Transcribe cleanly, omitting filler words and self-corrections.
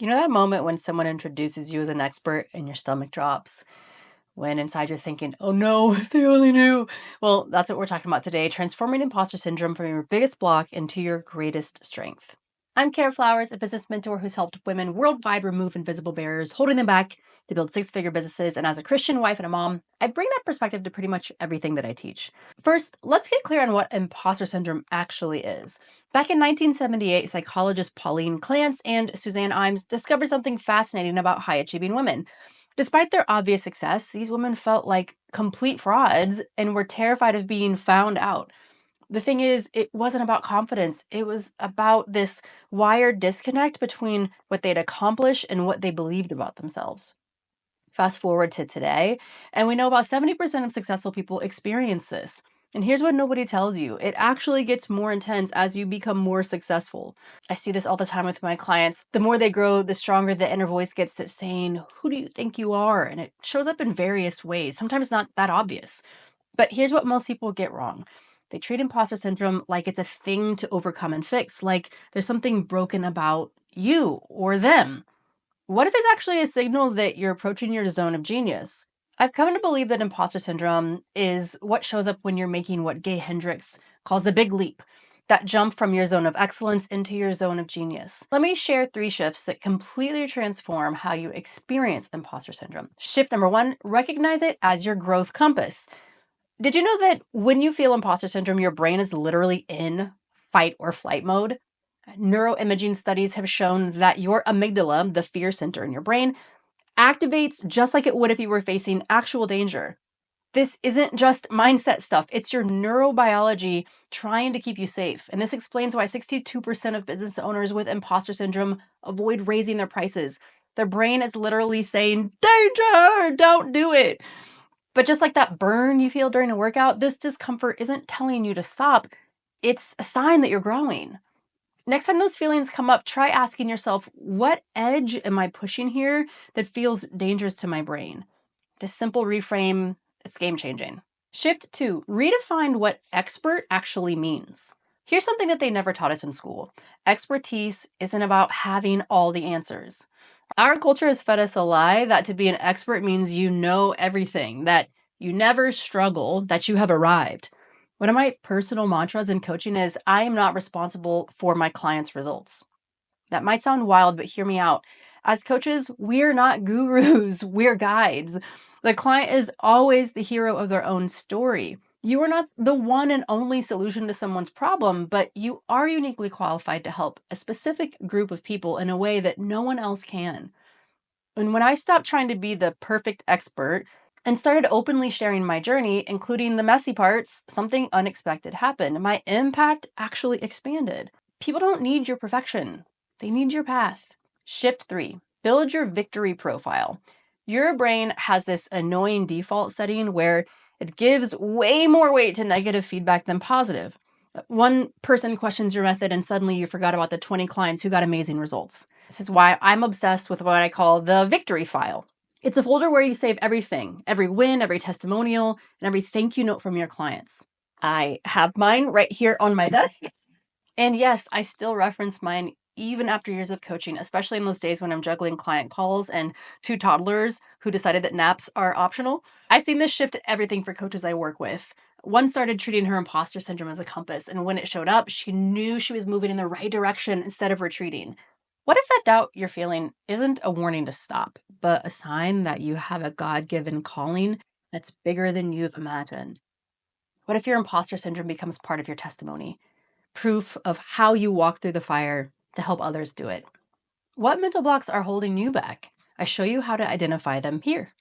You know that moment when someone introduces you as an expert and your stomach drops? When inside you're thinking, oh no, if they only knew. Well, that's what we're talking about today, transforming imposter syndrome from your biggest block into your greatest strength. I'm Kara Flowers, a business mentor who's helped women worldwide remove invisible barriers, holding them back to build six-figure businesses. And as a Christian wife and a mom, I bring that perspective to pretty much everything that I teach. First, let's get clear on what imposter syndrome actually is. Back in 1978, psychologists Pauline Clance and Suzanne Imes discovered something fascinating about high achieving women. Despite their obvious success, these women felt like complete frauds and were terrified of being found out. The thing is, it wasn't about confidence. It was about this wired disconnect between what they'd accomplished and what they believed about themselves. Fast forward to today, and we know about 70% of successful people experience this. And here's what nobody tells you: it actually gets more intense as you become more successful. I see this all the time with my clients. The more they grow, the stronger the inner voice gets that's saying, who do you think you are? And it shows up in various ways, sometimes not that obvious. But here's what most people get wrong: they treat imposter syndrome like it's a thing to overcome and fix, like there's something broken about you or them. What if it's actually a signal that you're approaching your zone of genius? I've come to believe that imposter syndrome is what shows up when you're making what Gay Hendricks calls the big leap, that jump from your zone of excellence into your zone of genius. Let me share 3 shifts that completely transform how you experience imposter syndrome. Shift number 1: recognize it as your growth compass. Did you know that when you feel imposter syndrome, your brain is literally in fight or flight mode? Neuroimaging studies have shown that your amygdala, the fear center in your brain, activates just like it would if you were facing actual danger. This isn't just mindset stuff, it's your neurobiology trying to keep you safe. And this explains why 62% of business owners with imposter syndrome avoid raising their prices. Their brain is literally saying, danger, don't do it. But just like that burn you feel during a workout, this discomfort isn't telling you to stop. It's a sign that you're growing. Next time those feelings come up, try asking yourself, what edge am I pushing here that feels dangerous to my brain? This simple reframe, it's game changing. Shift 2: redefine what expert actually means. Here's something that they never taught us in school: expertise isn't about having all the answers. Our culture has fed us a lie that to be an expert means you know everything, that you never struggle, that you have arrived. One of my personal mantras in coaching is, I am not responsible for my clients' results. That might sound wild, but hear me out. As coaches, we're not gurus, we're guides. The client is always the hero of their own story. You are not the one and only solution to someone's problem, but you are uniquely qualified to help a specific group of people in a way that no one else can. And when I stopped trying to be the perfect expert and started openly sharing my journey, including the messy parts, something unexpected happened. My impact actually expanded. People don't need your perfection, they need your path. Shift 3: build your victory profile. Your brain has this annoying default setting where it gives way more weight to negative feedback than positive. One person questions your method and suddenly you forgot about the 20 clients who got amazing results. This is why I'm obsessed with what I call the victory file. It's a folder where you save everything, every win, every testimonial, and every thank you note from your clients. I have mine right here on my desk. And yes, I still reference mine even after years of coaching, especially in those days when I'm juggling client calls and 2 toddlers who decided that naps are optional. I've seen this shift everything for coaches I work with. One started treating her imposter syndrome as a compass, and when it showed up, she knew she was moving in the right direction instead of retreating. What if that doubt you're feeling isn't a warning to stop, but a sign that you have a God given calling that's bigger than you've imagined? What if your imposter syndrome becomes part of your testimony? Proof of how you walk through the fire to help others do it. What mental blocks are holding you back? I show you how to identify them here.